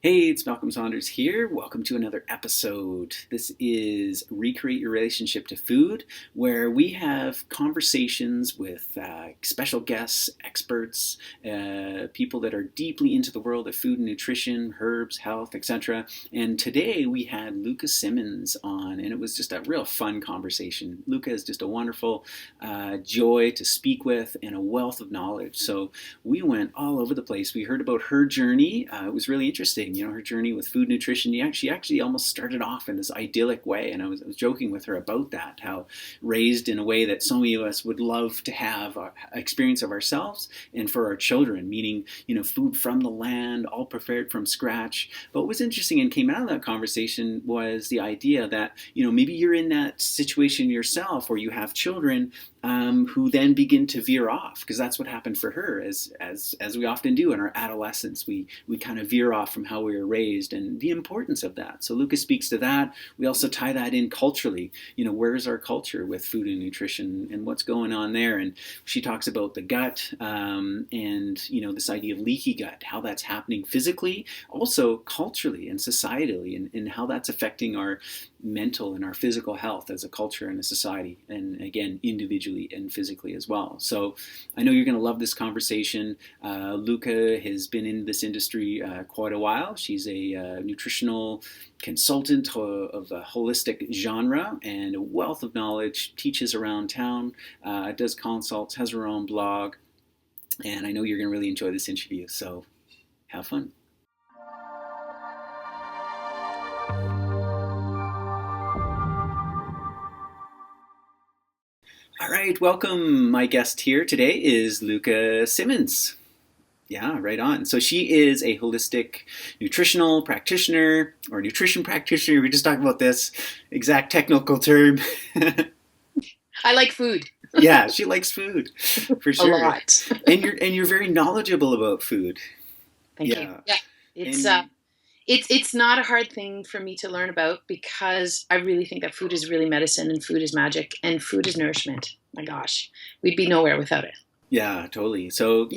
Hey, it's Malcolm Saunders here. Welcome to another episode. This is Recreate Your Relationship to Food, where we have conversations with special guests, experts, people that are deeply into the world of food and nutrition, herbs, health, etc. And today we had Luka Symons on, and it was just a real fun conversation. Luka is just a wonderful joy to speak with and a wealth of knowledge. So we went all over the place. We heard about her journey. It was really interesting, her journey with food nutrition. She actually almost started off in this idyllic way, and I was joking with her about that, how raised in a way that so many of us would love to have an experience of ourselves and for our children, meaning, food from the land, all prepared from scratch. But what was interesting and came out of that conversation was the idea that, maybe you're in that situation yourself, or you have children who then begin to veer off, because that's what happened for her, as we often do in our adolescence. We kind of veer off from how we were raised and the importance of that. So Lucas speaks to that. We also tie that in culturally. Where's our culture with food and nutrition and what's going on there? And she talks about the gut and this idea of leaky gut, how that's happening physically, also culturally and societally, and how that's affecting our mental and our physical health as a culture and a society, and again, individually and physically as well. So I know you're going to love this conversation. Luka has been in this industry quite a while. She's a nutritional consultant of a holistic genre and a wealth of knowledge, teaches around town, does consults, has her own blog, and I know you're going to really enjoy this interview. So have fun. All right, welcome. My guest here today is Luka Symons. Yeah, right on. So she is a holistic nutritional practitioner or nutrition practitioner. We just talked about this exact technical term. I like food. Yeah, she likes food for A sure. lot. And you're very knowledgeable about food. Thank you. Yeah. Yeah. It's uh And it's not a hard thing for me to learn about because I really think that food is really medicine and food is magic and food is nourishment. My gosh. We'd be nowhere without it. yeah, totally. So,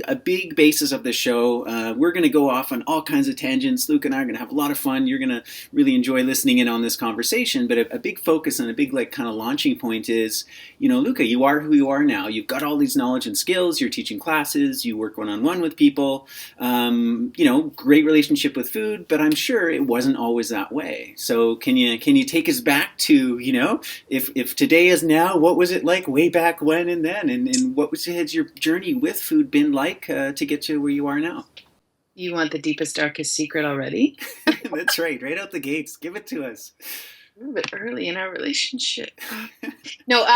a big basis of the show, we're going to go off on all kinds of tangents. Luke and I are going to have a lot of fun. You're going to really enjoy listening in on this conversation. But a big focus and a big, kind of launching point is, Luca, you are who you are now. You've got all these knowledge and skills. You're teaching classes. You work one-on-one with people. Great relationship with food. But I'm sure it wasn't always that way. So can you take us back to, if today is now, what was it like way back when and then? And what has your journey with food been like to get to where you are now? You want the deepest, darkest secret already? That's right out the gates. Give it to us. A little bit early in our relationship. No,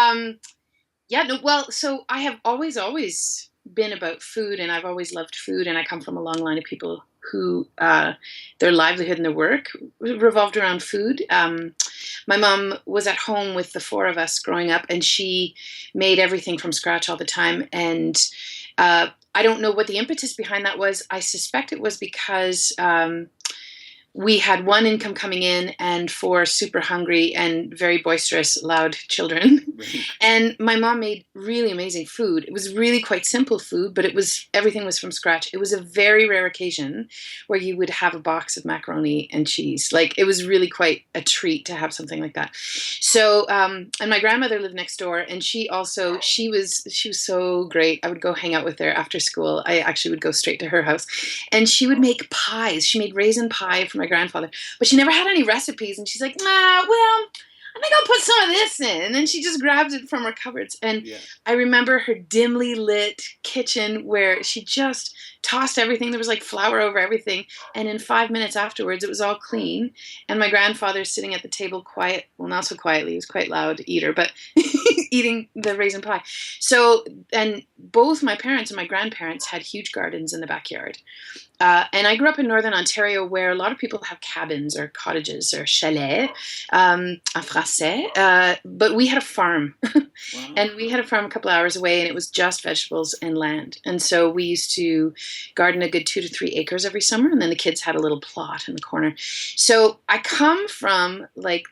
yeah, no, well, so I have always been about food and I've always loved food, and I come from a long line of people who their livelihood and their work revolved around food. My mom was at home with the four of us growing up, and she made everything from scratch all the time. And I don't know what the impetus behind that was. I suspect it was because we had one income coming in and four super hungry and very boisterous, loud children. Right. And my mom made really amazing food. It was really quite simple food, but everything was from scratch. It was a very rare occasion where you would have a box of macaroni and cheese. Like, it was really quite a treat to have something like that. So, and my grandmother lived next door, and she was so great. I would go hang out with her after school. I actually would go straight to her house, and she would make pies. She made raisin pie for my grandfather, but she never had any recipes. And she's like, well, I think I'll put some of this in. And then she just grabs it from her cupboards. And Yeah. I remember her dimly lit kitchen where she just tossed everything. There was like flour over everything. And in 5 minutes afterwards, it was all clean. And my grandfather's sitting at the table quiet. Well, not so quietly. He was quite loud eater, but eating the raisin pie. So, and both my parents and my grandparents had huge gardens in the backyard. And I grew up in Northern Ontario, where a lot of people have cabins or cottages or chalets, en français. But we had a farm. Wow. And we had a farm a couple hours away, and it was just vegetables and land. And so we used to garden a good 2 to 3 acres every summer, and then the kids had a little plot in the corner. So I come from,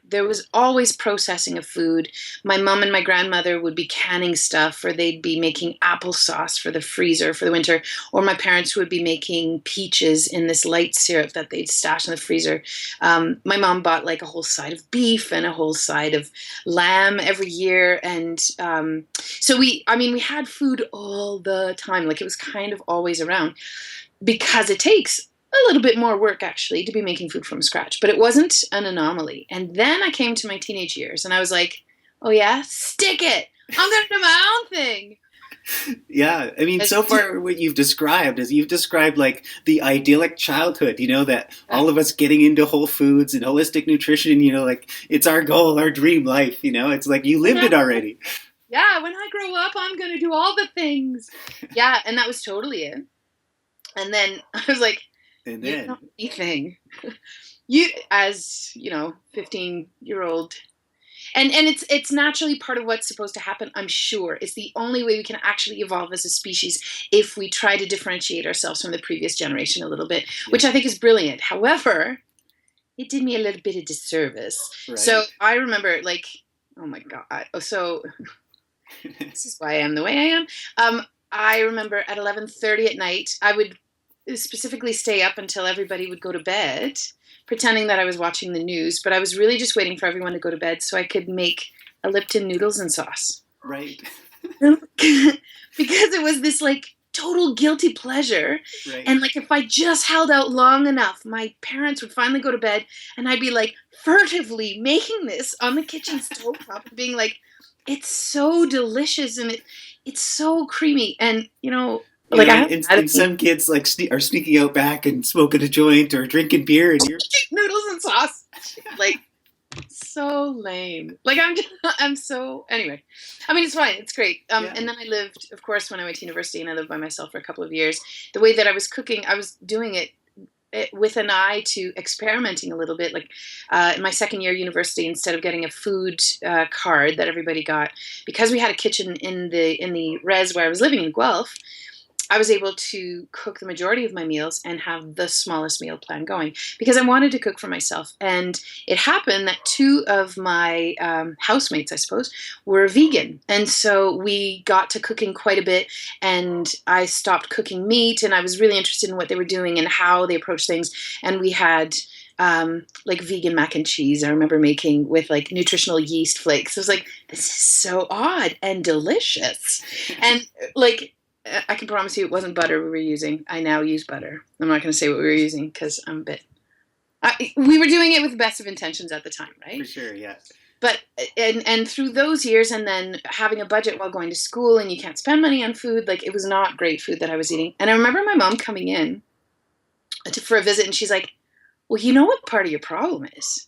there was always processing of food. My mom and my grandmother would be canning stuff, or they'd be making applesauce for the freezer for the winter, or my parents would be making peaches in this light syrup that they'd stashed in the freezer. My mom bought like a whole side of beef and a whole side of lamb every year. And so we had food all the time. Like it was kind of always around because it takes a little bit more work actually to be making food from scratch, but it wasn't an anomaly. And then I came to my teenage years and I was like, oh yeah, stick it. I'm going to do my own thing. Yeah, I mean, so far what you've described is like the idyllic childhood, that all of us getting into whole foods and holistic nutrition, like it's our goal, our dream life, it's like you lived it already. Yeah, when I grow up, I'm going to do all the things. Yeah, and that was totally it. And then I was like, and then not anything. You, as 15-year-old. And it's naturally part of what's supposed to happen, I'm sure. It's the only way we can actually evolve as a species if we try to differentiate ourselves from the previous generation a little bit, which I think is brilliant. However, it did me a little bit of disservice. Right. So I remember, like, oh my God. So this is why I am the way I am. I remember at 11:30 at night, I would specifically stay up until everybody would go to bed, pretending that I was watching the news, but I was really just waiting for everyone to go to bed so I could make a Lipton noodles and sauce. Right. Because it was this like total guilty pleasure. Right. And like if I just held out long enough, my parents would finally go to bed and I'd be like furtively making this on the kitchen stove top and being like, it's so delicious and it's so creamy. And like and some kids like are sneaking out back and smoking a joint or drinking beer, and you're noodles and sauce, like so lame. Like I'm so anyway. I mean, it's fine, it's great. And then I lived, of course, when I went to university, and I lived by myself for a couple of years. The way that I was cooking, I was doing it with an eye to experimenting a little bit. Like in my second year university, instead of getting a food card that everybody got, because we had a kitchen in the res where I was living in Guelph, I was able to cook the majority of my meals and have the smallest meal plan going because I wanted to cook for myself. And it happened that two of my housemates, I suppose, were vegan. And so we got to cooking quite a bit, and I stopped cooking meat, and I was really interested in what they were doing and how they approached things. And we had like vegan mac and cheese I remember making with like nutritional yeast flakes. I was like, this is so odd and delicious. And like, I can promise you it wasn't butter we were using. I now use butter. I'm not going to say what we were using because I'm a bit... we were doing it with the best of intentions at the time, right? For sure, yeah. But, and through those years, and then having a budget while going to school, and you can't spend money on food, like it was not great food that I was eating. And I remember my mom coming in for a visit, and she's like, well, you know what part of your problem is?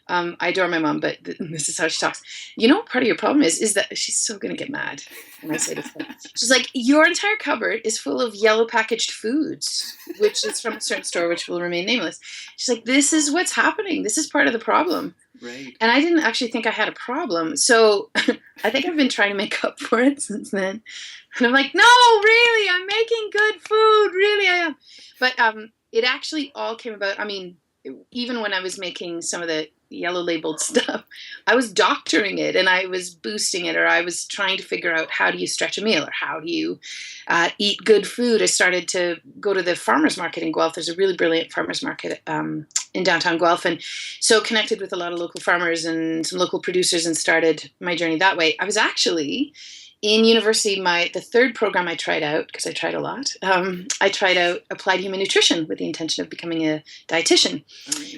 I adore my mom, but this is how she talks. You know what part of your problem is that she's so going to get mad when I say this thing. She's like, your entire cupboard is full of yellow packaged foods, which is from a certain store, which will remain nameless. She's like, this is what's happening. This is part of the problem. Right. And I didn't actually think I had a problem. So I think I've been trying to make up for it since then. And I'm like, no, really, I'm making good food. Really, I am. But it actually all came about. I mean, even when I was making some of the yellow labeled stuff, I was doctoring it and I was boosting it, or I was trying to figure out how do you stretch a meal, or how do you eat good food. I started to go to the farmer's market in Guelph. There's a really brilliant farmer's market in downtown Guelph, and so connected with a lot of local farmers and some local producers and started my journey that way. I was actually in university, the third program I tried out, because I tried a lot, I tried out applied human nutrition with the intention of becoming a dietitian.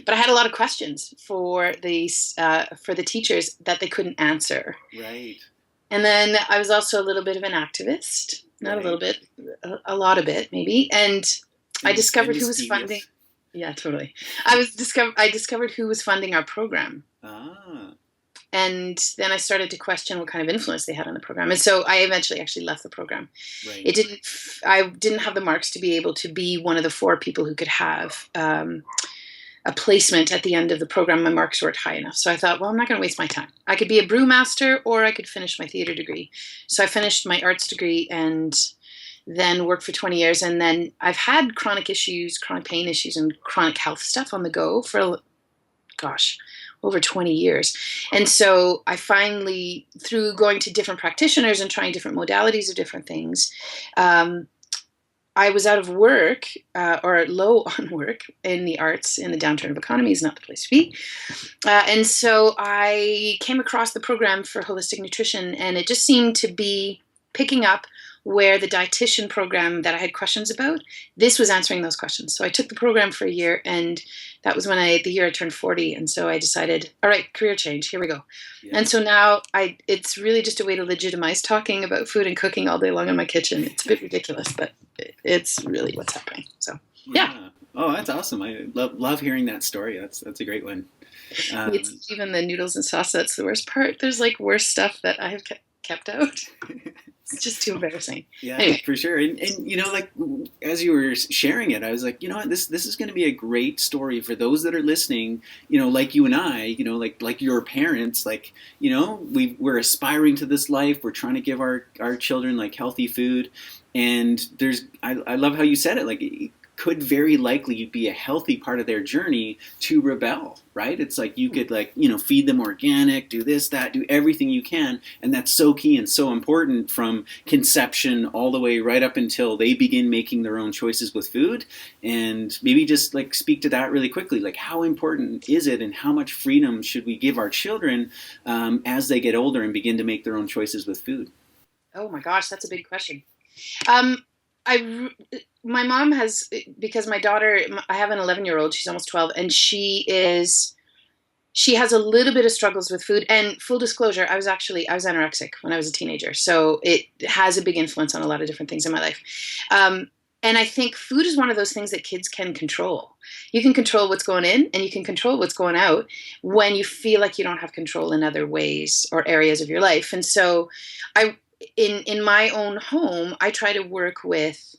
But I had a lot of questions for the teachers that they couldn't answer. Right. And then I was also a little bit of an activist, not a little bit, a lot of it maybe. And I discovered who was funding. Yeah, totally. I discovered who was funding our program. Ah. And then I started to question what kind of influence they had on the program. And so I eventually actually left the program. Right. I didn't have the marks to be able to be one of the 4 people who could have a placement at the end of the program. My marks weren't high enough. So I thought, well, I'm not going to waste my time. I could be a brewmaster, or I could finish my theater degree. So I finished my arts degree and then worked for 20 years. And then I've had chronic pain issues, and chronic health stuff on the go for, over 20 years. And so I finally, through going to different practitioners and trying different modalities of different things, I was out of work or low on work in the arts in the downturn of economy is not the place to be. And so I came across the program for holistic nutrition, and it just seemed to be picking up where the dietitian program that I had questions about, this was answering those questions. So I took the program for a year, and that was the year I turned 40. And so I decided, all right, career change, here we go. Yeah. And so now it's really just a way to legitimize talking about food and cooking all day long in my kitchen. It's a bit ridiculous, but it's really what's happening. So, yeah. Oh, that's awesome. I love hearing that story. That's a great one. It's even the noodles and sauce, that's the worst part. There's like worse stuff that I have kept out. It's just too embarrassing. Yeah, anyway. For sure. And like as you were sharing it, I was like, you know what, this is going to be a great story for those that are listening, like you and I, like your parents, like, we're aspiring to this life. We're trying to give our children like healthy food. And I love how you said it, like it could very likely be a healthy part of their journey to rebel, right? It's like you could feed them organic, do this, that, do everything you can. And that's so key and so important from conception all the way right up until they begin making their own choices with food. And maybe just like speak to that really quickly. Like how important is it and how much freedom should we give our children as they get older and begin to make their own choices with food? Oh my gosh, that's a big question. My mom has, because my daughter, I have an 11-year-old, she's almost 12, and she has a little bit of struggles with food. And full disclosure, I was anorexic when I was a teenager. So it has a big influence on a lot of different things in my life. And I think food is one of those things that kids can control. You can control what's going in and you can control what's going out when you feel like you don't have control in other ways or areas of your life. And so in my own home, I try to work with,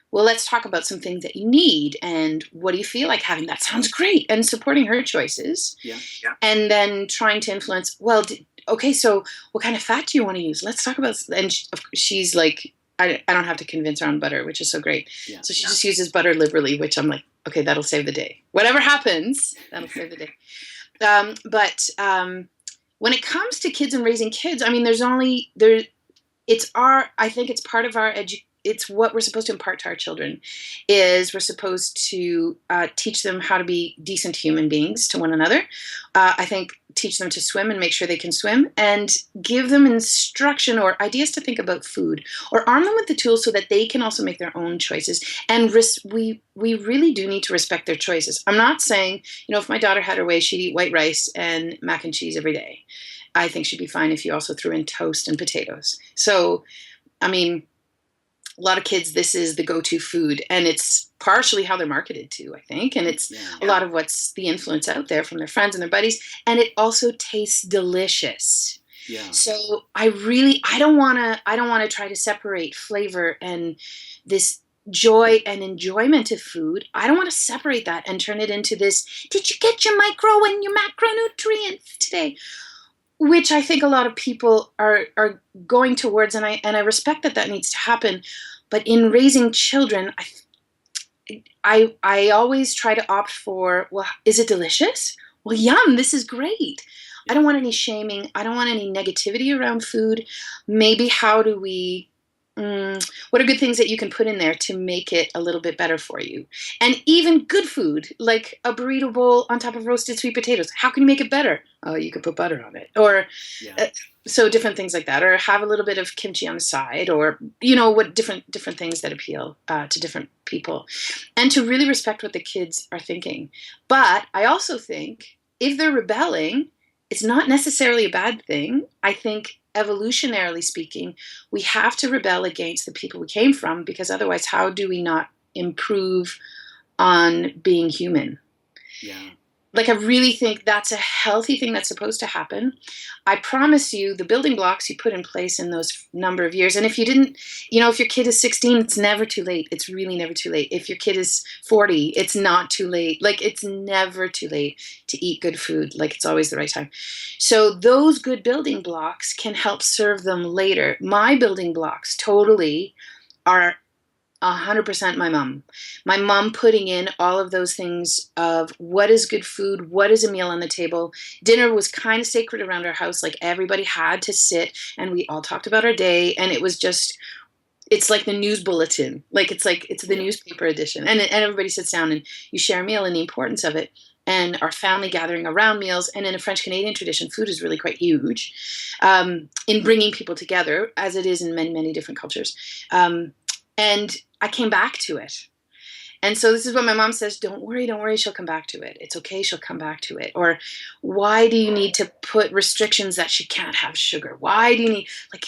well, let's talk about some things that you need and what do you feel like having? That sounds great. And supporting her choices. Yeah. And then trying to influence, well, okay, so what kind of fat do you want to use? Let's talk about, and she's like, I don't have to convince her on butter, which is so great. Yeah. So she just uses butter liberally, which I'm like, okay, that'll save the day. Whatever happens, that'll save the day. But when it comes to kids and raising kids, I mean, I think it's part of our it's what we're supposed to impart to our children, is we're supposed to teach them how to be decent human beings to one another. I think teach them to swim and make sure they can swim, and give them instruction or ideas to think about food, or arm them with the tools so that they can also make their own choices. And we really do need to respect their choices. I'm not saying, if my daughter had her way, she'd eat white rice and mac and cheese every day. I think she'd be fine if you also threw in toast and potatoes. So, I mean, a lot of kids, this is the go-to food, and it's partially how they're marketed to, I think. And it's a lot of what's the influence out there from their friends and their buddies. And it also tastes delicious. Yeah. So I don't want to try to separate flavor and this joy and enjoyment of food. I don't want to separate that and turn it into this, did you get your micro and your macronutrients today? Which I think a lot of people are going towards, and I respect that needs to happen. But in raising children, I always try to opt for, well, is it delicious? Well, yum, this is great. I don't want any shaming. I don't want any negativity around food. Maybe how do we, what are good things that you can put in there to make it a little bit better for you? And even good food, like a burrito bowl on top of roasted sweet potatoes. How can you make it better? Oh, you could put butter on it. Or so different things like that. Or have a little bit of kimchi on the side. Or, what different things that appeal to different people. And to really respect what the kids are thinking. But I also think if they're rebelling, it's not necessarily a bad thing. I think evolutionarily speaking, we have to rebel against the people we came from, because otherwise how do we not improve on being human? Yeah. Like, I really think that's a healthy thing that's supposed to happen. I promise you, the building blocks you put in place in those number of years, and if you didn't, if your kid is 16, it's never too late. It's really never too late. If your kid is 40, it's not too late. Like, it's never too late to eat good food. Like, it's always the right time. So those good building blocks can help serve them later. My building blocks totally are 100% my mom. My mom putting in all of those things of what is good food, what is a meal on the table. Dinner was kind of sacred around our house. Like, everybody had to sit and we all talked about our day, and it was just it's like the news bulletin. It's the newspaper edition. And everybody sits down and you share a meal and the importance of it. And our family gathering around meals. And in a French Canadian tradition, food is really quite huge in bringing people together, as it is in many, many different cultures. And I came back to it. And so this is what my mom says, don't worry, she'll come back to it. It's okay, she'll come back to it. Or why do you need to put restrictions that she can't have sugar? Why do you need,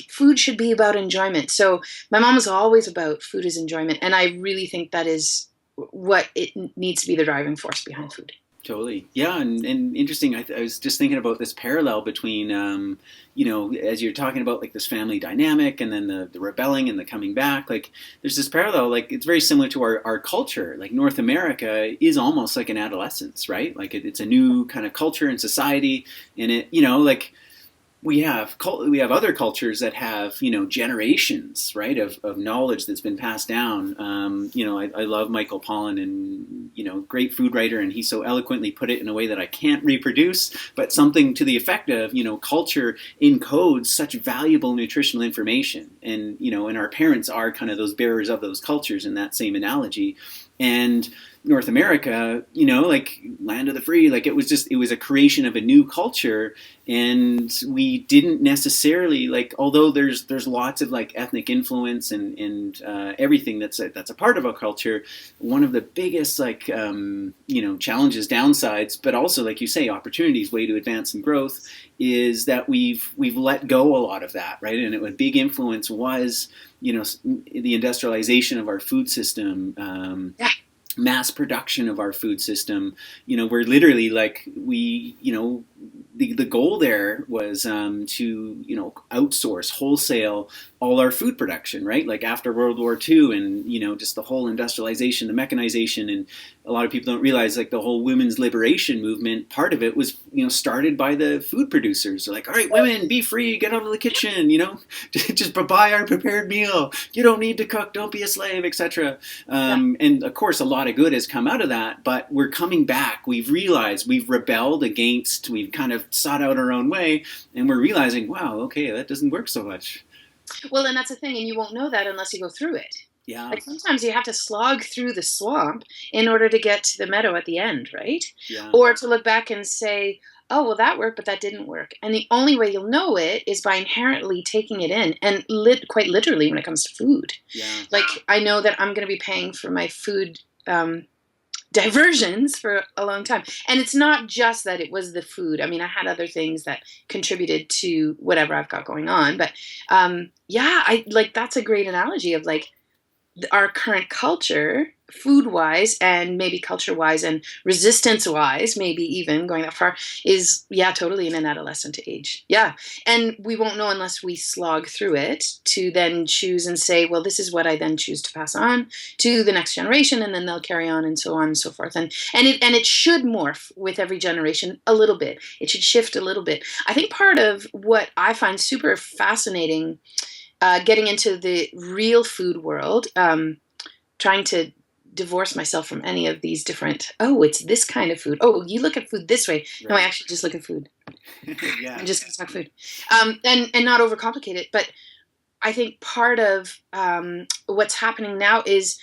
food should be about enjoyment. So my mom was always about food as enjoyment. And I really think that is what it needs to be the driving force behind food. Totally. Yeah. And interesting. I was just thinking about this parallel between, as you're talking about like this family dynamic and then the rebelling and the coming back, like there's this parallel, like it's very similar to our culture. Like North America is almost like an adolescence, right? Like it's a new kind of culture and society. And it, like we have other cultures that have generations, right, of knowledge that's been passed down. I love Michael Pollan, and great food writer, and he so eloquently put it in a way that I can't reproduce, but something to the effect of culture encodes such valuable nutritional information, and and our parents are kind of those bearers of those cultures in that same analogy. And North America, like land of the free, like it was a creation of a new culture, and we didn't necessarily although there's lots of like ethnic influence and everything that's a part of our culture. One of the biggest challenges, downsides, but also like you say, opportunities, way to advance and growth, is that we've let go a lot of that, right? And a big influence was the industrialization of our food system. Mass production of our food system, we're literally the goal there was to outsource wholesale all our food production, right? Like after World War II, and just the whole industrialization, the mechanization, and a lot of people don't realize like the whole women's liberation movement, part of it was started by the food producers. They're like, all right, women, be free, get out of the kitchen, just buy our prepared meal. You don't need to cook, don't be a slave, etc. And of course, a lot of good has come out of that, but we're coming back. We've realized we've rebelled against, we've kind of sought out our own way, and we're realizing, wow, okay, that doesn't work so much. Well, and that's the thing, and you won't know that unless you go through it. Yeah. Like sometimes you have to slog through the swamp in order to get to the meadow at the end, right? Yeah. Or to look back and say, oh, well, that worked, but that didn't work. And the only way you'll know it is by inherently taking it in, and quite literally when it comes to food. Yeah. Like I know that I'm going to be paying for my food diversions for a long time. And it's not just that it was the food. I mean, I had other things that contributed to whatever I've got going on. But that's a great analogy of like our current culture, food-wise and maybe culture-wise and resistance-wise, maybe even going that far, is, totally in an adolescent age. Yeah. And we won't know unless we slog through it to then choose and say, well, this is what I then choose to pass on to the next generation, and then they'll carry on and so on and so forth. And it should morph with every generation a little bit. It should shift a little bit. I think part of what I find super fascinating getting into the real food world, trying to divorce myself from any of these different, it's this kind of food. Oh, you look at food this way. Right. No, I actually just look at food. Yeah. I'm just going to talk food. And not overcomplicate it. But I think part of what's happening now is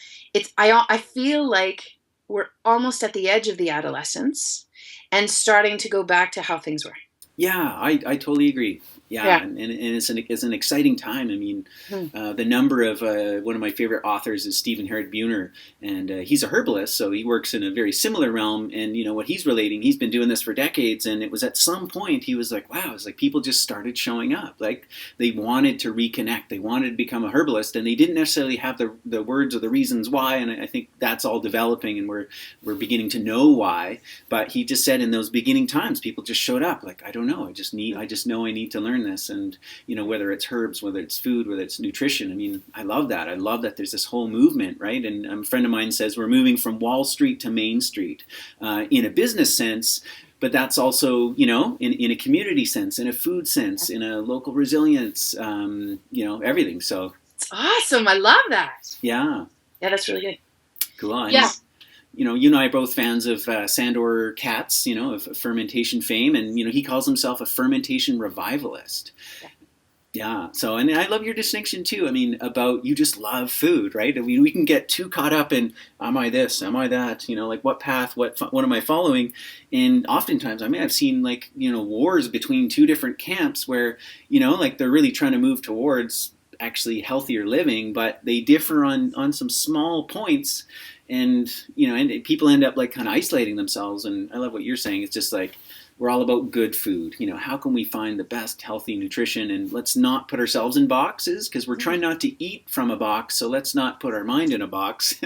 I feel like we're almost at the edge of the adolescence and starting to go back to how things were. Yeah, I totally agree. Yeah. And it's an exciting time. I mean, the number of one of my favorite authors is Stephen Herod Buhner, and he's a herbalist, so he works in a very similar realm. And what he's relating, he's been doing this for decades, and it was at some point he was like, wow, it's like people just started showing up, like they wanted to reconnect, they wanted to become a herbalist, and they didn't necessarily have the words or the reasons why. And I think that's all developing, and we're beginning to know why. But he just said in those beginning times, people just showed up, like, I don't know, I just know I need to learn this. And whether it's herbs, whether it's food, whether it's nutrition, I mean, I love that there's this whole movement, right? And a friend of mine says we're moving from Wall Street to Main Street in a business sense, but that's also in a community sense, in a food sense, in a local resilience, everything. So it's awesome. I love that. Yeah, that's really good. Cool. Yeah. You and I are both fans of Sandor Katz, of fermentation fame, and he calls himself a fermentation revivalist. Yeah. So, and I love your distinction too. I mean, about you just love food, right? I mean, we can get too caught up in, am I this? Am I that? Like what path, what am I following? And oftentimes, I mean, I've seen like, wars between two different camps where, like they're really trying to move towards actually healthier living, but they differ on some small points. And, and people end up like kind of isolating themselves. And I love what you're saying. It's just like, we're all about good food. How can we find the best healthy nutrition? And let's not put ourselves in boxes because we're trying not to eat from a box. So let's not put our mind in a box.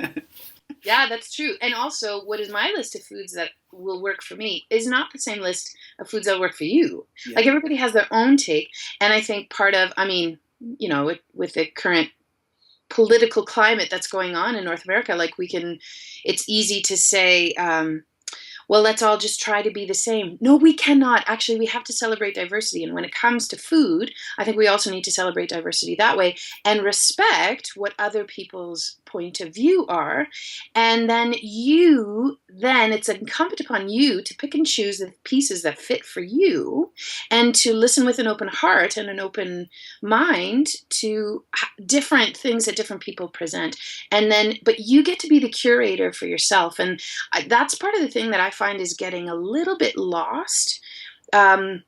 Yeah, that's true. And also, what is my list of foods that will work for me is not the same list of foods that work for you. Yeah. Like everybody has their own take. And I think part of, I mean, with the current political climate that's going on in North America, like it's easy to say, well, let's all just try to be the same. No, we cannot. Actually, we have to celebrate diversity. And when it comes to food, I think we also need to celebrate diversity that way and respect what other people's point of view are. And then it's incumbent upon you to pick and choose the pieces that fit for you and to listen with an open heart and an open mind to different things that different people present. But you get to be the curator for yourself. And that's part of the thing that I find is getting a little bit lost. And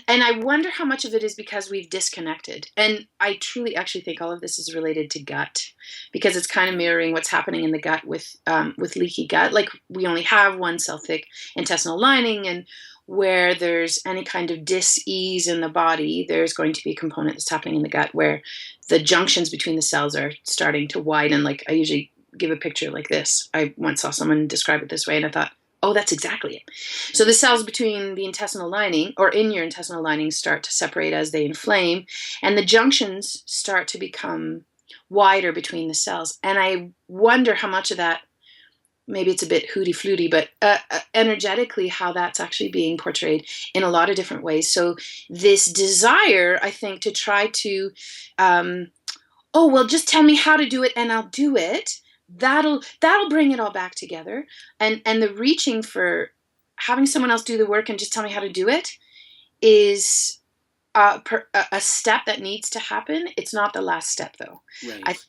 I wonder how much of it is because we've disconnected. And I truly actually think all of this is related to gut, because it's kind of mirroring what's happening in the gut with leaky gut. Like we only have one cell thick intestinal lining, and where there's any kind of dis-ease in the body, there's going to be a component that's happening in the gut where the junctions between the cells are starting to widen. Like I usually give a picture like this. I once saw someone describe it this way, and I thought, oh, that's exactly it. So the cells between the intestinal lining or in your intestinal lining start to separate as they inflame, and the junctions start to become wider between the cells. And I wonder how much of that, maybe it's a bit hooty-fluty, but energetically how that's actually being portrayed in a lot of different ways. So this desire, I think, to try to, oh, well, just tell me how to do it and I'll do it. That'll bring it all back together. And the reaching for having someone else do the work and just tell me how to do it is a step that needs to happen. It's not the last step, though. Right.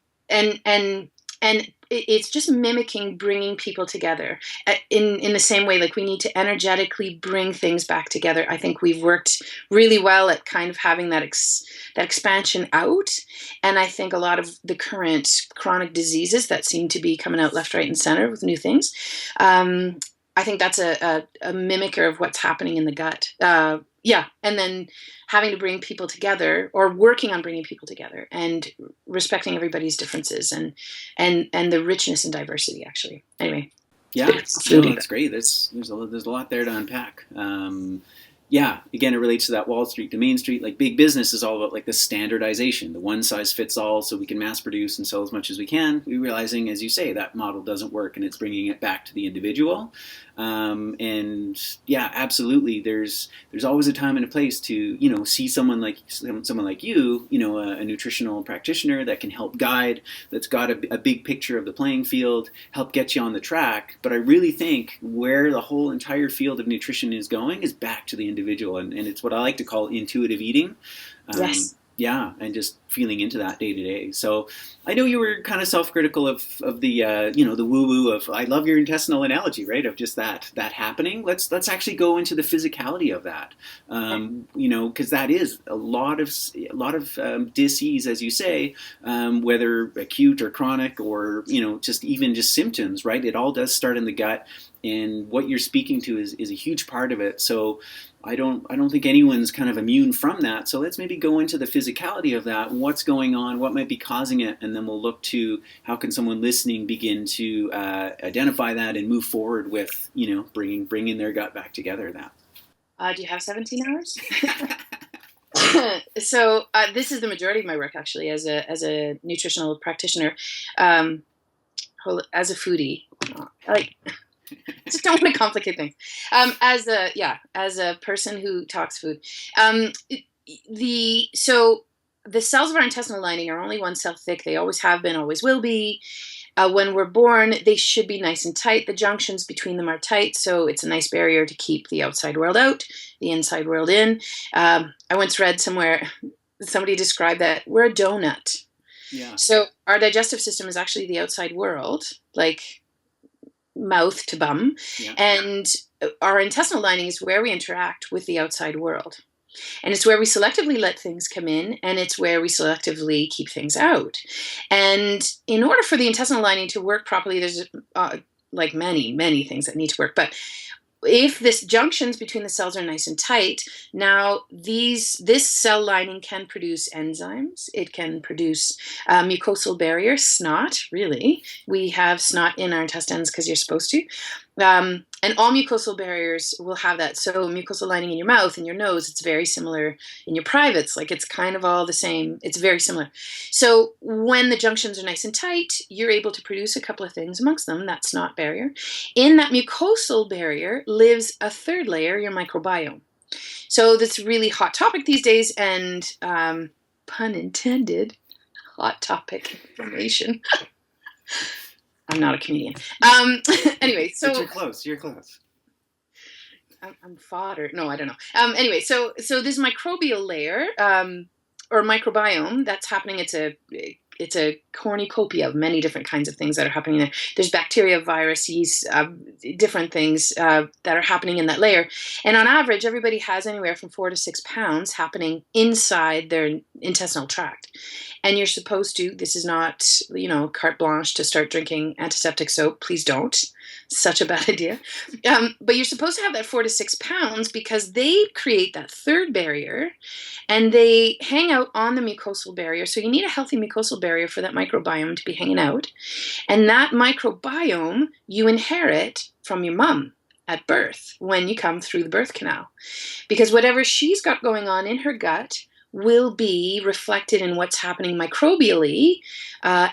And it's just mimicking bringing people together in the same way. Like we need to energetically bring things back together. I think we've worked really well at kind of having that expansion out. And I think a lot of the current chronic diseases that seem to be coming out left, right, and center with new things, I think that's a mimicker of what's happening in the gut. And then having to bring people together, or working on bringing people together, and respecting everybody's differences and the richness and diversity. Actually, anyway. Yeah, that's great. There's a lot there to unpack. Again, it relates to that Wall Street to Main Street. Like big business is all about like the standardization, the one size fits all, so we can mass produce and sell as much as we can. We're realizing, as you say, that model doesn't work, and it's bringing it back to the individual. Absolutely. There's always a time and a place to see someone like you, a nutritional practitioner that can help guide, that's got a big picture of the playing field, help get you on the track. But I really think where the whole entire field of nutrition is going is back to the individual, and it's what I like to call intuitive eating. Yes. Yeah, and just feeling into that day to day. So I know you were kind of self-critical of the the woo-woo of, I love your intestinal analogy, right? Of just that happening. Let's actually go into the physicality of that, because that is a lot of dis-ease, as you say, whether acute or chronic, or just symptoms, right? It all does start in the gut, and what you're speaking to is a huge part of it. So I don't think anyone's kind of immune from that. So let's maybe go into the physicality of that, what's going on, what might be causing it, and then we'll look to how can someone listening begin to identify that and move forward with, bringing their gut back together. That. Do you have 17 hours? So this is the majority of my work, actually, as a nutritional practitioner, as a foodie. I just don't want to complicate things. As a person who talks food, the cells of our intestinal lining are only one cell thick. They always have been, always will be. When we're born, they should be nice and tight. The junctions between them are tight, so it's a nice barrier to keep the outside world out, the inside world in. I once read somewhere, somebody described that we're a donut. Yeah. So our digestive system is actually the outside world, like mouth to bum, Yeah. and our intestinal lining is where we interact with the outside world. And it's where we selectively let things come in, and it's where we selectively keep things out. And in order for the intestinal lining to work properly, there's like many things that need to work. But if this junctions between the cells are nice and tight, now this cell lining can produce enzymes. It can produce mucosal barrier, snot. Really, we have snot in our intestines because you're supposed to. And all mucosal barriers will have that. So mucosal lining in your mouth and your nose, it's very similar in your privates. Like it's kind of all the same. It's very similar. So when the junctions are nice and tight, you're able to produce a couple of things, amongst them that snot barrier. In that mucosal barrier lives a third layer, your microbiome. So that's a really hot topic these days, and pun intended, hot topic information. I'm not a comedian. Anyway, so but you're close. I'm fodder. No, I don't know. Anyway, so this microbial layer or microbiome that's happening. It's a cornucopia of many different kinds of things that are happening there. There's bacteria, viruses, different things that are happening in that layer. And on average, everybody has anywhere from 4 to 6 pounds happening inside their intestinal tract. And you're supposed to, this is not, carte blanche to start drinking antiseptic soap. Please don't. Such a bad idea. But you're supposed to have that 4 to 6 pounds because they create that third barrier and they hang out on the mucosal barrier. So you need a healthy mucosal barrier for that microbiome to be hanging out. And that microbiome you inherit from your mom at birth when you come through the birth canal. Because whatever she's got going on in her gut will be reflected in what's happening microbially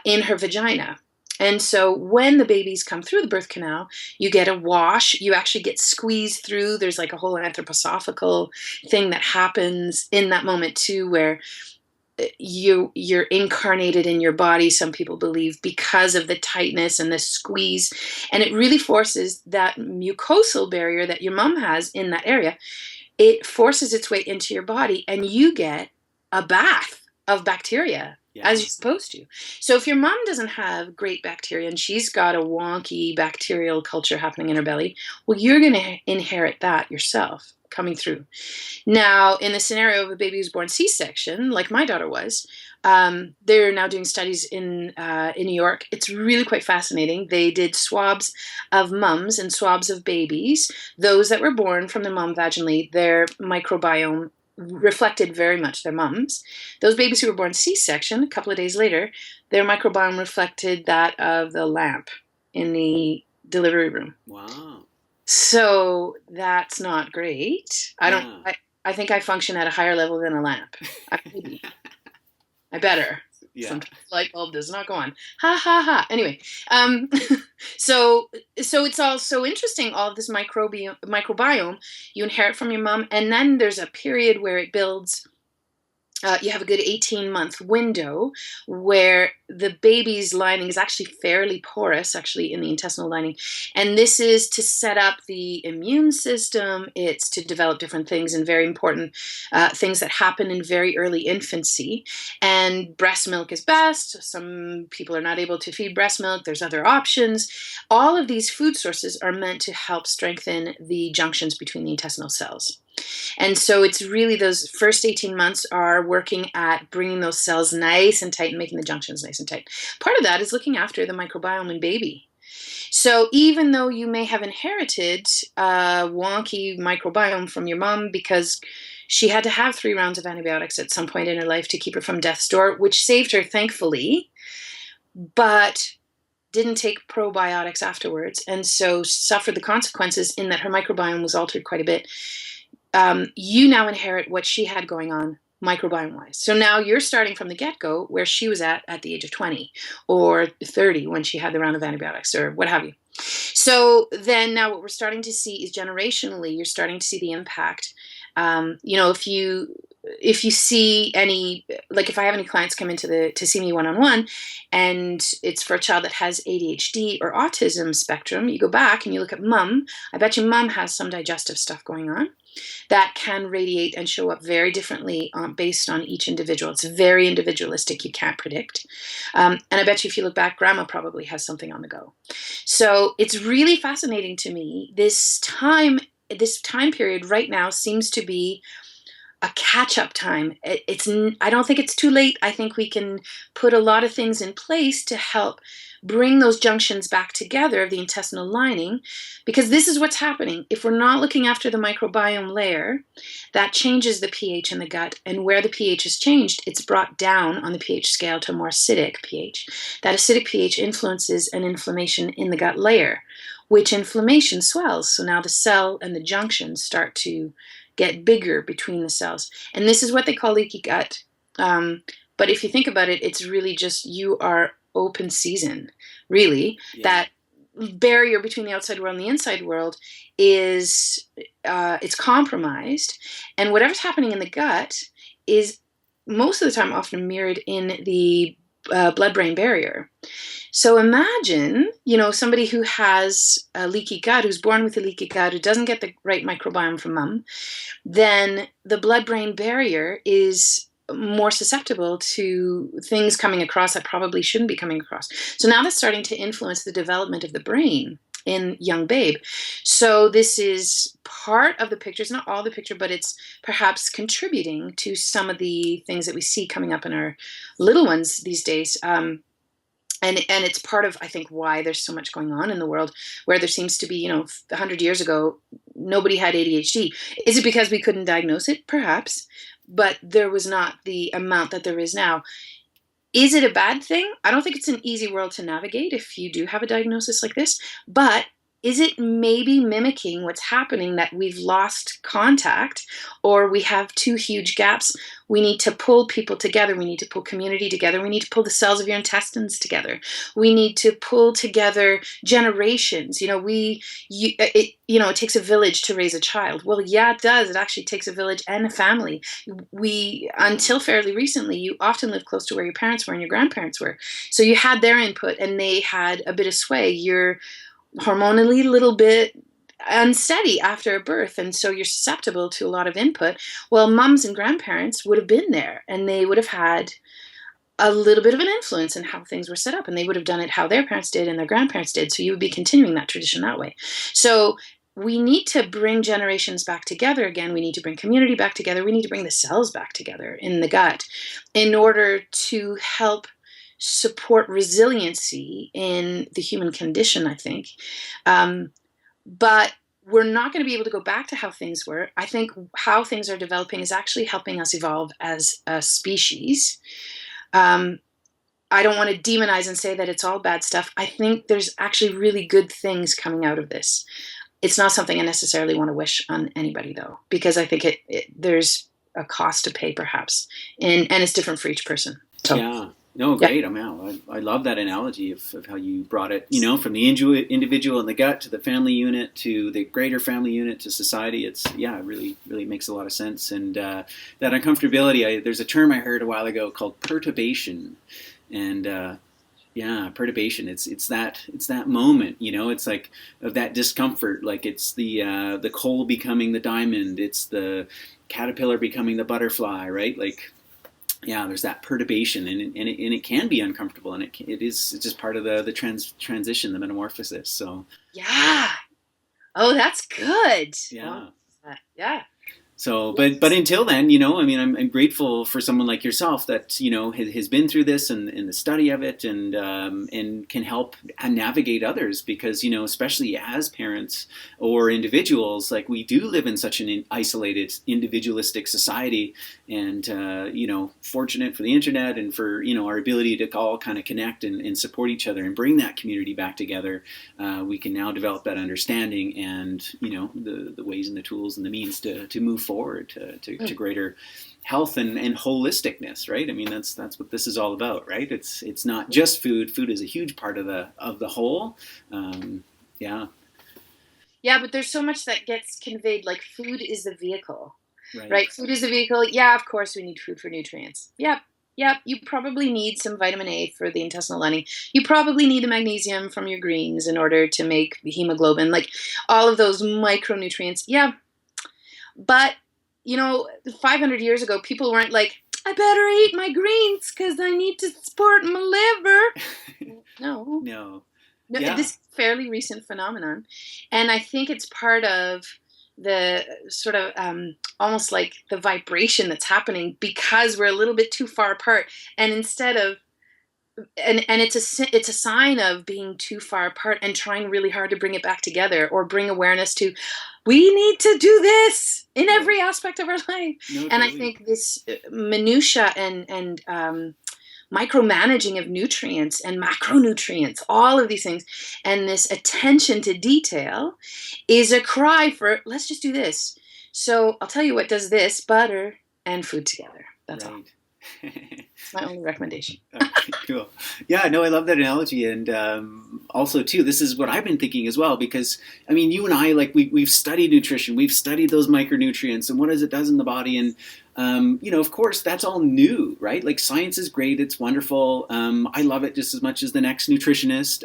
in her vagina. And so when the babies come through the birth canal, you get a wash. You actually get squeezed through. There's like a whole anthroposophical thing that happens in that moment too, where you're incarnated in your body, some people believe, because of the tightness and the squeeze. And it really forces that mucosal barrier that your mom has in that area. It forces its way into your body and you get a bath of bacteria. Yeah. As you're supposed to. So if your mom doesn't have great bacteria and she's got a wonky bacterial culture happening in her belly, well, you're going to inherit that yourself coming through. Now, in the scenario of a baby who's born C-section, like my daughter was, they're now doing studies in New York. It's really quite fascinating. They did swabs of mums and swabs of babies. Those that were born from the mom vaginally, their microbiome reflected very much their mums. Those babies who were born C-section, a couple of days later, their microbiome reflected that of the lamp in the delivery room. Wow. So that's not great. I think I function at a higher level than a lamp. I better. Yeah. Sometimes light bulb does not go on. Ha ha ha. Anyway, so it's all so interesting. All of this microbiome you inherit from your mom, and then there's a period where it builds. You have a good 18-month window where the baby's lining is actually fairly porous, actually, in the intestinal lining. And this is to set up the immune system. It's to develop different things and very important things that happen in very early infancy. And breast milk is best. Some people are not able to feed breast milk. There's other options. All of these food sources are meant to help strengthen the junctions between the intestinal cells. And so it's really those first 18 months are working at bringing those cells nice and tight and making the junctions nice and tight. Part of that is looking after the microbiome in baby. So even though you may have inherited a wonky microbiome from your mom because she had to have 3 rounds of antibiotics at some point in her life to keep her from death's door, which saved her, thankfully, but didn't take probiotics afterwards, and so suffered the consequences in that her microbiome was altered quite a bit. You now inherit what she had going on microbiome-wise. So now you're starting from the get-go where she was at the age of 20 or 30 when she had the round of antibiotics or what have you. So then now what we're starting to see is generationally, you're starting to see the impact. If you see any, like if I have any clients come into to see me one-on-one and it's for a child that has ADHD or autism spectrum, you go back and you look at mom. I bet you mom has some digestive stuff going on. that can radiate and show up very differently based on each individual. It's very individualistic. You can't predict. And I bet you if you look back, grandma probably has something on the go. So it's really fascinating to me. This time period right now seems to be a catch-up time. I don't think it's too late. I think we can put a lot of things in place to help bring those junctions back together of the intestinal lining, because this is what's happening. If we're not looking after the microbiome layer, that changes the pH in the gut, and where the pH is changed, it's brought down on the pH scale to a more acidic pH. That acidic pH influences an inflammation in the gut layer, which inflammation swells. So now the cell and the junctions start to get bigger between the cells. And this is what they call leaky gut. But if you think about it, it's really just you are open season, really. Yeah. That barrier between the outside world and the inside world is it's compromised. And whatever's happening in the gut is most of the time often mirrored in the blood-brain barrier. So imagine, somebody who has a leaky gut, who's born with a leaky gut, who doesn't get the right microbiome from mom, then the blood-brain barrier is more susceptible to things coming across that probably shouldn't be coming across. So now that's starting to influence the development of the brain in young babe. So this is part of the picture. It's not all the picture, but it's perhaps contributing to some of the things that we see coming up in our little ones these days. And it's part of, I think, why there's so much going on in the world, where there seems to be, 100 years ago, nobody had ADHD. Is it because we couldn't diagnose it? Perhaps. But there was not the amount that there is now. Is it a bad thing? I don't think it's an easy world to navigate if you do have a diagnosis like this. But is it maybe mimicking what's happening, that we've lost contact, or we have two huge gaps? We need to pull people together. We need to pull community together. We need to pull the cells of your intestines together. We need to pull together generations. It takes a village to raise a child. Well, yeah, it does. It actually takes a village and a family. Until fairly recently, you often lived close to where your parents were and your grandparents were. So you had their input and they had a bit of sway. You're hormonally a little bit unsteady after a birth, and so you're susceptible to a lot of input. Well, mums and grandparents would have been there, and they would have had a little bit of an influence in how things were set up, and they would have done it how their parents did and their grandparents did, so you would be continuing that tradition that way. So we need to bring generations back together again. We need to bring community back together. We need to bring the cells back together in the gut in order to help support resiliency in the human condition, I think. But we're not going to be able to go back to how things were. I think how things are developing is actually helping us evolve as a species. I don't want to demonize and say that it's all bad stuff. I think there's actually really good things coming out of this. It's not something I necessarily want to wish on anybody, though, because I think there's a cost to pay, perhaps, and it's different for each person. So. Yeah. No, great. Yeah. I love that analogy of how you brought it, from the individual in the gut to the family unit to the greater family unit to society. It really, really makes a lot of sense. And that uncomfortability, there's a term I heard a while ago called perturbation. And perturbation. It's that moment, it's like of that discomfort. Like it's the coal becoming the diamond. It's the caterpillar becoming the butterfly, right? Like, yeah, there's that perturbation, and it can be uncomfortable, and it's just part of the transition, the metamorphosis. So yeah, oh, that's good. Yeah, yeah. So, but until then, I'm grateful for someone like yourself that has been through this and the study of it, and can help navigate others, because especially as parents or individuals, like we do live in such an isolated, individualistic society, and fortunate for the internet and for our ability to all kind of connect and support each other and bring that community back together. We can now develop that understanding and the ways and the tools and the means to move forward to greater health and holisticness, right? I mean, that's what this is all about, right? It's not just food. Food is a huge part of the whole. Yeah, but there's so much that gets conveyed, like food is the vehicle, right? Food is the vehicle. Yeah, of course we need food for nutrients. Yep. You probably need some vitamin A for the intestinal lining. You probably need the magnesium from your greens in order to make hemoglobin, like all of those micronutrients. Yeah. But, 500 years ago, people weren't like, I better eat my greens because I need to support my liver. No. No. No, Yeah. this is a fairly recent phenomenon. And I think it's part of the sort of almost like the vibration that's happening because we're a little bit too far apart. And instead of, and it's a sign of being too far apart and trying really hard to bring it back together or bring awareness to, we need to do this in every aspect of our life. No, And I totally. think this minutia and micromanaging of nutrients and macronutrients, all of these things, and this attention to detail is a cry for, let's just do this. So I'll tell you what does this: butter and food together. That's all. It's my only recommendation. Okay, cool. Yeah, no, I love that analogy, and also too, this is what I've been thinking as well. Because I mean, you and I, like we've studied nutrition, we've studied those micronutrients and what it does in the body, and of course, that's all new, right? Like science is great, it's wonderful. I love it just as much as the next nutritionist.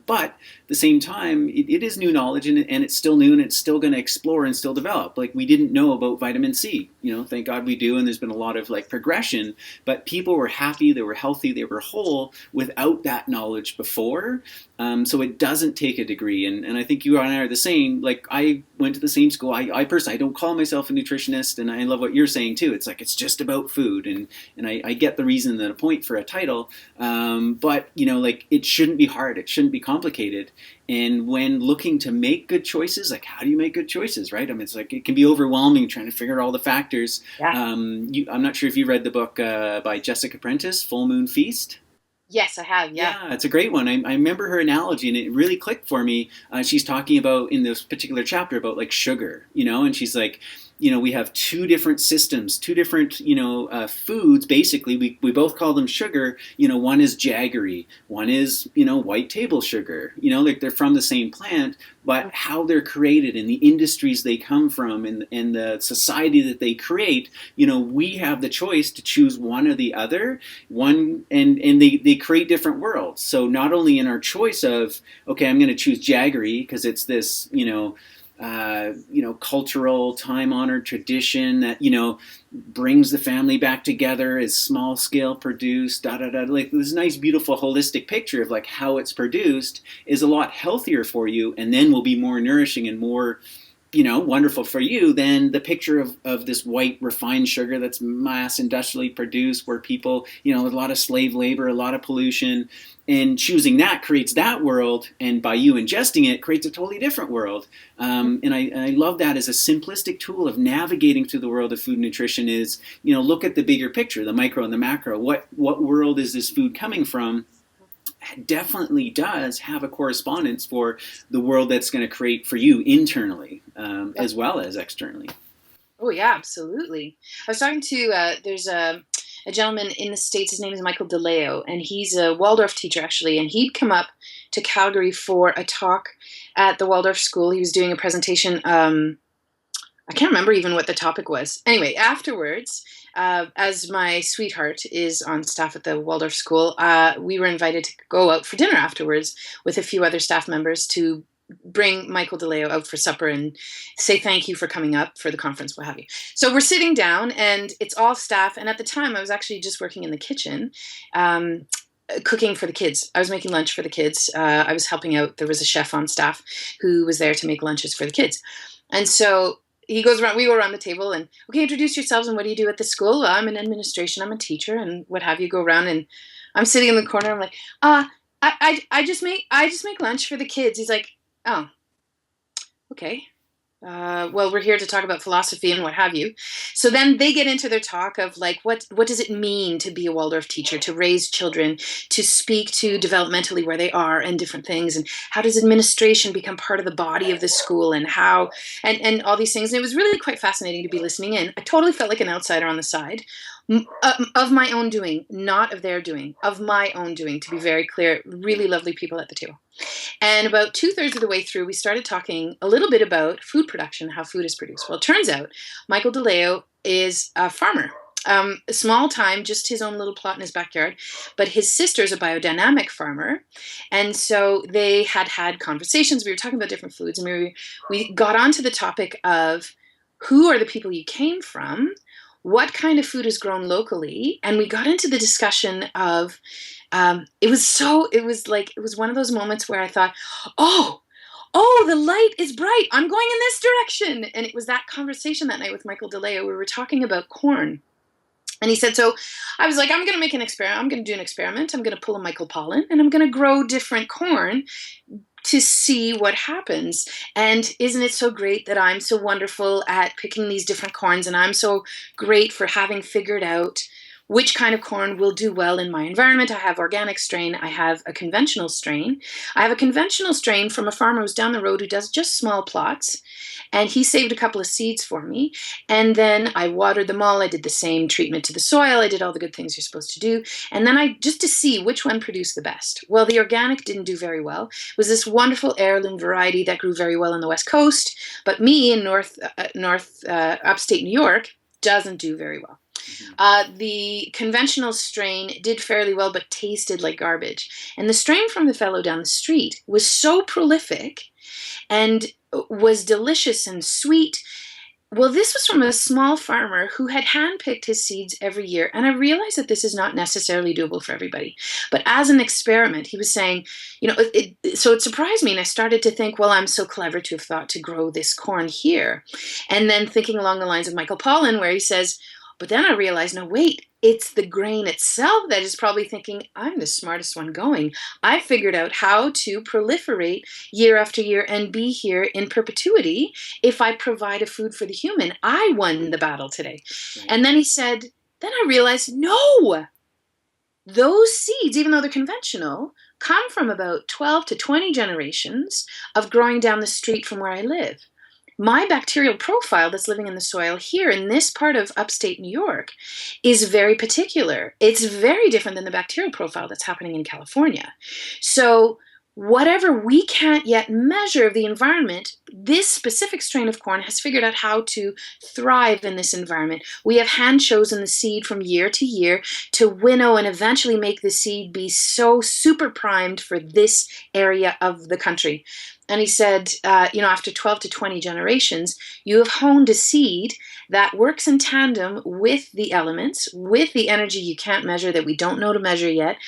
But at the same time, it is new knowledge, and it's still new, and it's still going to explore and still develop. Like we didn't know about vitamin C, thank God we do, and there's been a lot of like progression. But people were happy, they were healthy, they were whole without that knowledge before. So it doesn't take a degree, and I think you and I are the same. Like I went to the same school. I personally, I don't call myself a nutritionist, and I love what you're saying too. It's like it's just about food, and I get the reason and the point for a title, but like it shouldn't be hard, it shouldn't be complicated. And when looking to make good choices, like how do you make good choices, right? I mean, it's like it can be overwhelming trying to figure out all the factors. Yeah. I'm not sure if you read the book by Jessica Prentice, Full Moon Feast. Yes, I have. Yeah. Yeah, it's a great one. I remember her analogy, and it really clicked for me. She's talking about in this particular chapter about like sugar, and she's like, we have two different systems, two different, foods. Basically, we both call them sugar. One is jaggery, one is, white table sugar. Like they're from the same plant, but how they're created and the industries they come from and the society that they create, we have the choice to choose one or the other. And they create different worlds. So not only in our choice of, okay, I'm going to choose jaggery because it's this, cultural, time-honored tradition that brings the family back together, is small-scale produced, like this nice, beautiful, holistic picture of like how it's produced is a lot healthier for you, and then will be more nourishing and more wonderful for you than the picture of this white refined sugar that's mass industrially produced, where people, a lot of slave labor, a lot of pollution, and choosing that creates that world, and by you ingesting it creates a totally different world. And I love that as a simplistic tool of navigating through the world of food and nutrition is, look at the bigger picture, the micro and the macro. What world is this food coming from? Definitely does have a correspondence for the world that's going to create for you internally, as well as externally. Oh yeah, absolutely. I was talking to there's a gentleman in the States. His name is Michael DeLeo, and he's a Waldorf teacher actually. And he'd come up to Calgary for a talk at the Waldorf school. He was doing a presentation. I can't remember even what the topic was. Anyway, afterwards, as my sweetheart is on staff at the Waldorf school, we were invited to go out for dinner afterwards with a few other staff members to bring Michael DeLeo out for supper and say thank you for coming up for the conference, what have you. So we're sitting down, and it's all staff. And at the time, I was actually just working in the kitchen, cooking for the kids. I was making lunch for the kids. I was helping out. There was a chef on staff who was there to make lunches for the kids. And so he goes around, we go around the table and, okay, introduce yourselves and what do you do at the school? Well, I'm in administration, I'm a teacher, and what have you. Go around, and I'm sitting in the corner. I'm like, I just make lunch for the kids. He's like, oh, okay. Well, we're here to talk about philosophy and what have you. So then they get into their talk of like, what does it mean to be a Waldorf teacher, to raise children, to speak to developmentally where they are and different things, and how does administration become part of the body of the school, and how, and all these things. And it was really quite fascinating to be listening in. I totally felt like an outsider on the side. Of my own doing, not of their doing, of my own doing, to be very clear. Really lovely people at the table. And about 2/3 of the way through, we started talking a little bit about food production, how food is produced. Well, it turns out Michael DeLeo is a farmer, small time, just his own little plot in his backyard. But his sister is a biodynamic farmer. And so they had conversations. We were talking about different foods, and we got onto the topic of who are the people you came from, what kind of food is grown locally, and we got into the discussion of it was one of those moments where I thought, oh, the light is bright. I'm going in this direction. And it was that conversation that night with Michael DeLeo. We were talking about corn. And he said, so I was like, I'm going to make an experiment. I'm going to do an experiment. I'm going to pull a Michael Pollan and I'm going to grow different corn to see what happens. And isn't it so great that I'm so wonderful at picking these different corns, and I'm so great for having figured out which kind of corn will do well in my environment. I have organic strain. I have a conventional strain. I have a conventional strain from a farmer who's down the road who does just small plots. And he saved a couple of seeds for me. And then I watered them all. I did the same treatment to the soil. I did all the good things you're supposed to do. And then just to see which one produced the best. Well, the organic didn't do very well. It was this wonderful heirloom variety that grew very well on the West Coast. But me in upstate New York doesn't do very well. The conventional strain did fairly well, but tasted like garbage. And the strain from the fellow down the street was so prolific and was delicious and sweet. Well, this was from a small farmer who had handpicked his seeds every year. And I realized that this is not necessarily doable for everybody. But as an experiment, he was saying, so it surprised me. And I started to think, well, I'm so clever to have thought to grow this corn here. And then thinking along the lines of Michael Pollan, where he says, but then I realized, no, wait, it's the grain itself that is probably thinking, I'm the smartest one going. I figured out how to proliferate year after year and be here in perpetuity if I provide a food for the human. I won the battle today. Right. And then he said, then I realized, no, those seeds, even though they're conventional, come from about 12 to 20 generations of growing down the street from where I live. My bacterial profile that's living in the soil here in this part of upstate New York is very particular. It's very different than the bacterial profile that's happening in California. So whatever we can't yet measure of the environment, this specific strain of corn has figured out how to thrive in this environment. We have hand chosen the seed from year to year to winnow and eventually make the seed be so super primed for this area of the country. And he said, after 12 to 20 generations, you have honed a seed that works in tandem with the elements, with the energy you can't measure that we don't know to measure yet,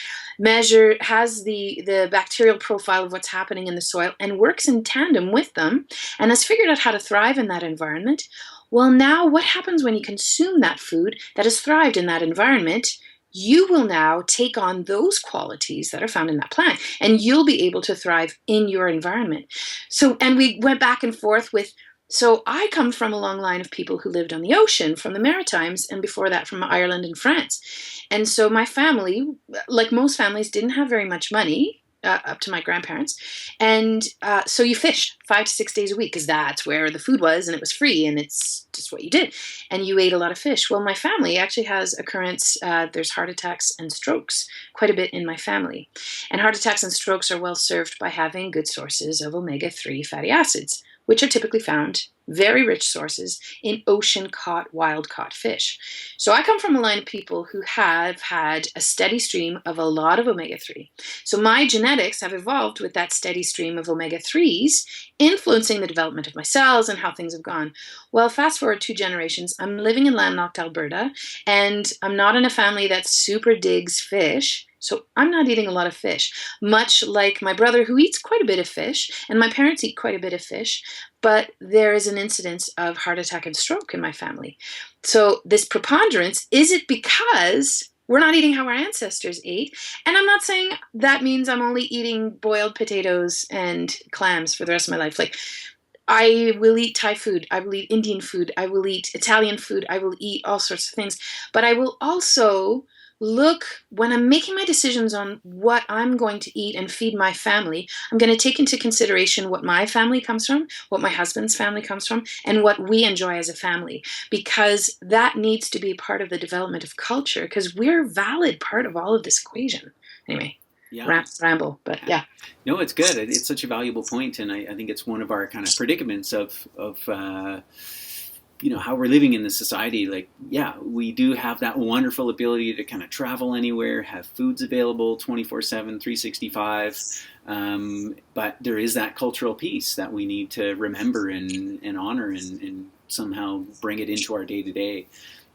has the bacterial profile of what's happening in the soil and works in tandem with them and has figured out how to thrive in that environment. Well, now what happens when you consume that food that has thrived in that environment? You will now take on those qualities that are found in that plant, and you'll be able to thrive in your environment. So, and we went back and forth with, so I come from a long line of people who lived on the ocean, from the Maritimes, and before that from Ireland and France. And so my family, like most families, didn't have very much money, up to my grandparents. And so you fished 5 to 6 days a week because that's where the food was and it was free and it's just what you did. And you ate a lot of fish. Well, my family actually has occurrence. There's heart attacks and strokes quite a bit in my family. And heart attacks and strokes are well served by having good sources of omega-3 fatty acids, which are typically found, very rich sources, in ocean-caught, wild-caught fish. So I come from a line of people who have had a steady stream of a lot of omega-3. So my genetics have evolved with that steady stream of omega-3s, influencing the development of my cells and how things have gone. Well, fast forward 2 generations, I'm living in landlocked Alberta, and I'm not in a family that super digs fish. So I'm not eating a lot of fish, much like my brother who eats quite a bit of fish, and my parents eat quite a bit of fish, but there is an incidence of heart attack and stroke in my family. So this preponderance, is it because we're not eating how our ancestors ate? And I'm not saying that means I'm only eating boiled potatoes and clams for the rest of my life. Like, I will eat Thai food, I will eat Indian food, I will eat Italian food, I will eat all sorts of things, but I will also look, when I'm making my decisions on what I'm going to eat and feed my family, I'm going to take into consideration what my family comes from, what my husband's family comes from, and what we enjoy as a family, because that needs to be part of the development of culture, because we're a valid part of all of this equation. Anyway, yeah. Ramble, but yeah. No, it's good. It's such a valuable point, and I think it's one of our kind of predicaments of how we're living in this society. Like, yeah, we do have that wonderful ability to kind of travel anywhere, have foods available 24/7, 365. But there is that cultural piece that we need to remember and honor and somehow bring it into our day to day.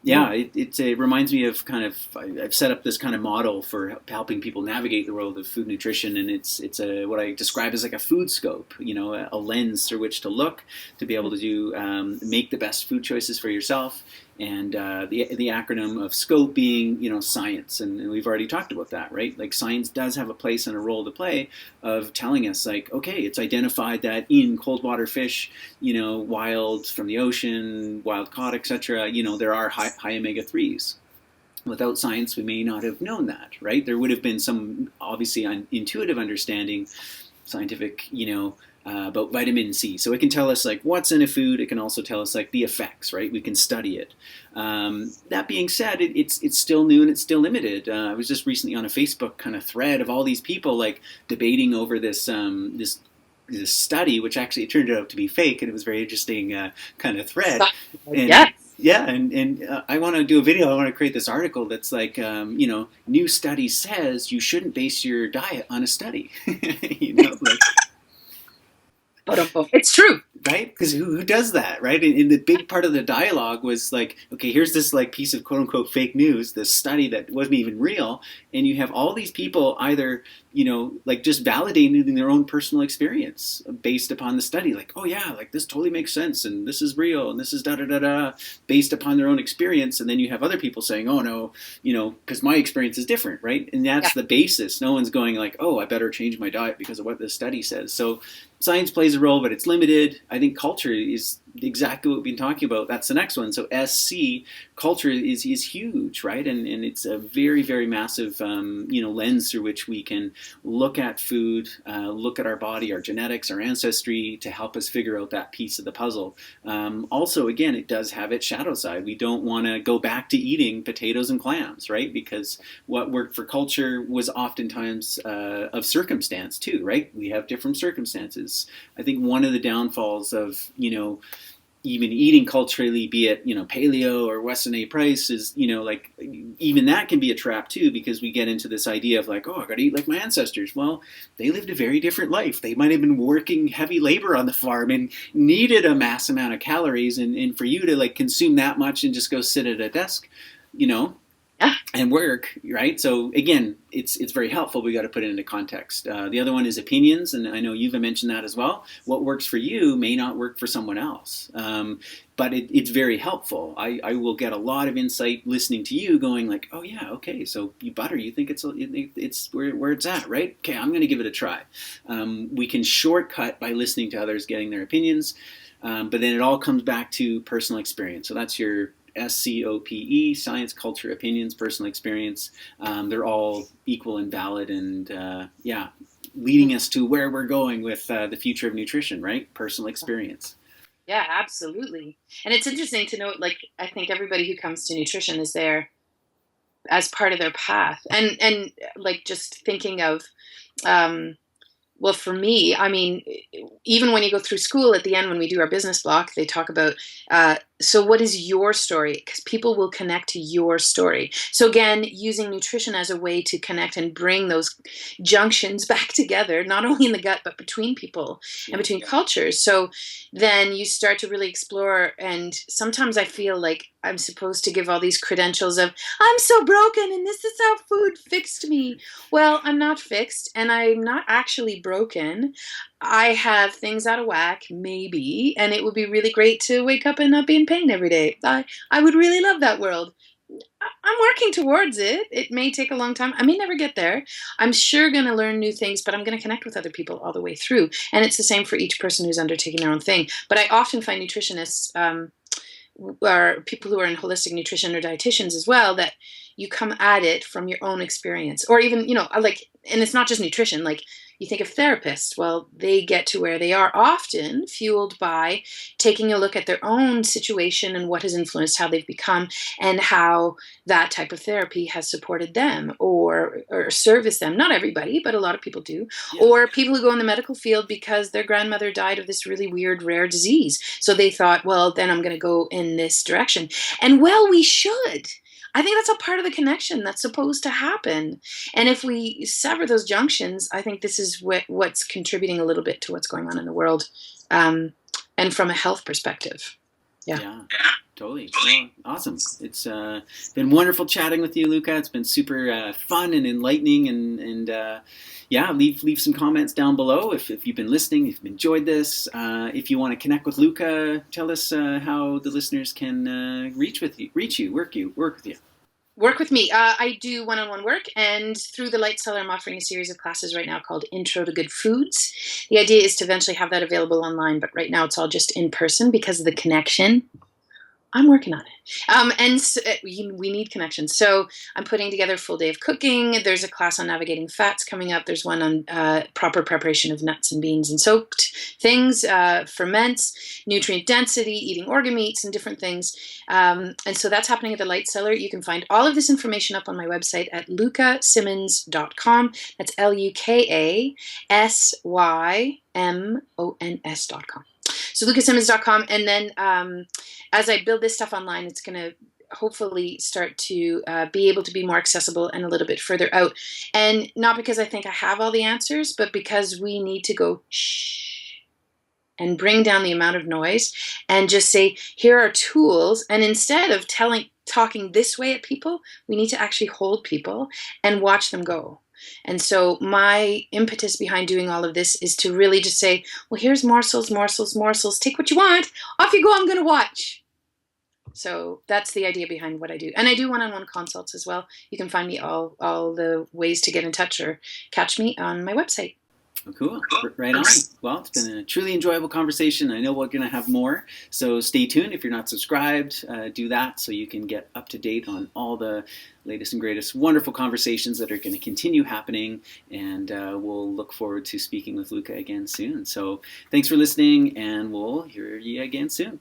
Yeah, it reminds me of kind of, I've set up this kind of model for helping people navigate the world of food nutrition, and it's a what I describe as like a food scope, a lens through which to look to be able to make the best food choices for yourself. And the acronym of SCOPE being, science, and we've already talked about that, right? Like science does have a place and a role to play of telling us, like, okay, it's identified that in cold water fish, wild from the ocean, wild caught, etc., there are high omega-3s. Without science, we may not have known that, right? There would have been some obviously intuitive understanding, scientific, about vitamin C. So it can tell us like what's in a food. It can also tell us like the effects, right? We can study it. That being said, it's still new and it's still limited. I was just recently on a Facebook kind of thread of all these people like debating over this study, which actually it turned out to be fake, and it was a very interesting kind of thread. And, yes. Yeah, and I want to do a video. I want to create this article that's like, new study says you shouldn't base your diet on a study. Like. It's true. Right? Because who does that, right? And the big part of the dialogue was like, okay, here's this like piece of quote unquote fake news, this study that wasn't even real, and you have all these people either, like just validating their own personal experience based upon the study, like, oh yeah, like this totally makes sense, and this is real, and this is da da da da, based upon their own experience, and then you have other people saying, oh no, because my experience is different, right? And that's the basis. No one's going like, oh, I better change my diet because of what this study says. So science plays a role, but it's limited. I think culture is exactly what we've been talking about. That's the next one. So SC, culture is huge, right? And it's a very, very massive, lens through which we can look at food, look at our body, our genetics, our ancestry to help us figure out that piece of the puzzle. Also, again, it does have its shadow side. We don't want to go back to eating potatoes and clams, right? Because what worked for culture was oftentimes of circumstance too, right? We have different circumstances. I think one of the downfalls of, even eating culturally, be it, paleo or Weston A. Price, is, like, even that can be a trap too, because we get into this idea of like, oh, I gotta eat like my ancestors. Well, they lived a very different life. They might have been working heavy labor on the farm and needed a mass amount of calories, and for you to like consume that much and just go sit at a desk, and work, right? So again, it's very helpful. We got to put it into context. The other one is opinions, and I know you've mentioned that as well. What works for you may not work for someone else, but it's very helpful. I will get a lot of insight listening to you, going like, oh yeah, okay, so you think it's where it's at, right? Okay, I'm going to give it a try. We can shortcut by listening to others, getting their opinions, but then it all comes back to personal experience. So that's your SCOPE, science, culture, opinions, personal experience. They're all equal and valid, and leading us to where we're going with the future of nutrition, right? Personal experience. Yeah, absolutely. And it's interesting to note, like, I think everybody who comes to nutrition is there as part of their path. And like, just thinking of, well, for me, I mean, even when you go through school at the end, when we do our business block, they talk about, so what is your story? Because people will connect to your story. So again, using nutrition as a way to connect and bring those junctions back together, not only in the gut, but between people and between cultures. So then you start to really explore. And sometimes I feel like I'm supposed to give all these credentials of, I'm so broken and this is how food fixed me. Well, I'm not fixed, and I'm not actually broken. I have things out of whack, maybe, and it would be really great to wake up and not be in pain every day. I would really love that world. I'm working towards it. It may take a long time. I may never get there. I'm sure going to learn new things, but I'm going to connect with other people all the way through. And it's the same for each person who's undertaking their own thing. But I often find nutritionists, or people who are in holistic nutrition or dietitians as well, that you come at it from your own experience, or even, like, and it's not just nutrition, like you think of therapists, well, they get to where they are often fueled by taking a look at their own situation and what has influenced how they've become, and how that type of therapy has supported them or serviced them. Not everybody, but a lot of people do. Yeah. Or people who go in the medical field because their grandmother died of this really weird, rare disease. So they thought, well, then I'm going to go in this direction. And well, we should. I think that's a part of the connection that's supposed to happen. And if we sever those junctions, I think this is what's contributing a little bit to what's going on in the world, and from a health perspective. Yeah. Yeah. Totally. Well, awesome. It's been wonderful chatting with you, Luka. It's been super fun and enlightening. And yeah, leave some comments down below if you've been listening, if you've enjoyed this. If you want to connect with Luka, tell us how the listeners can reach you, work with you. Work with me. I do one-on-one work, and through the Light Cellar, I'm offering a series of classes right now called Intro to Good Foods. The idea is to eventually have that available online, but right now it's all just in person because of the connection. I'm working on it. And so, we need connections. So I'm putting together a full day of cooking. There's a class on navigating fats coming up. There's one on proper preparation of nuts and beans and soaked things, ferments, nutrient density, eating organ meats and different things. And so that's happening at the Light Cellar. You can find all of this information up on my website at lukasimons.com. That's LukaSymons.com. So lukasimons.com. And then as I build this stuff online, it's going to hopefully start to be able to be more accessible and a little bit further out. And not because I think I have all the answers, but because we need to go shh and bring down the amount of noise and just say, here are tools. And instead of talking this way at people, we need to actually hold people and watch them go. And so my impetus behind doing all of this is to really just say, well, here's morsels. Take what you want. Off you go. I'm going to watch. So that's the idea behind what I do. And I do one-on-one consults as well. You can find me all the ways to get in touch or catch me on my website. Cool. Right on. Well, it's been a truly enjoyable conversation. I know we're going to have more, so stay tuned. If you're not subscribed, do that so you can get up to date on all the latest and greatest wonderful conversations that are going to continue happening, and we'll look forward to speaking with Luka again soon. So thanks for listening, and we'll hear you again soon.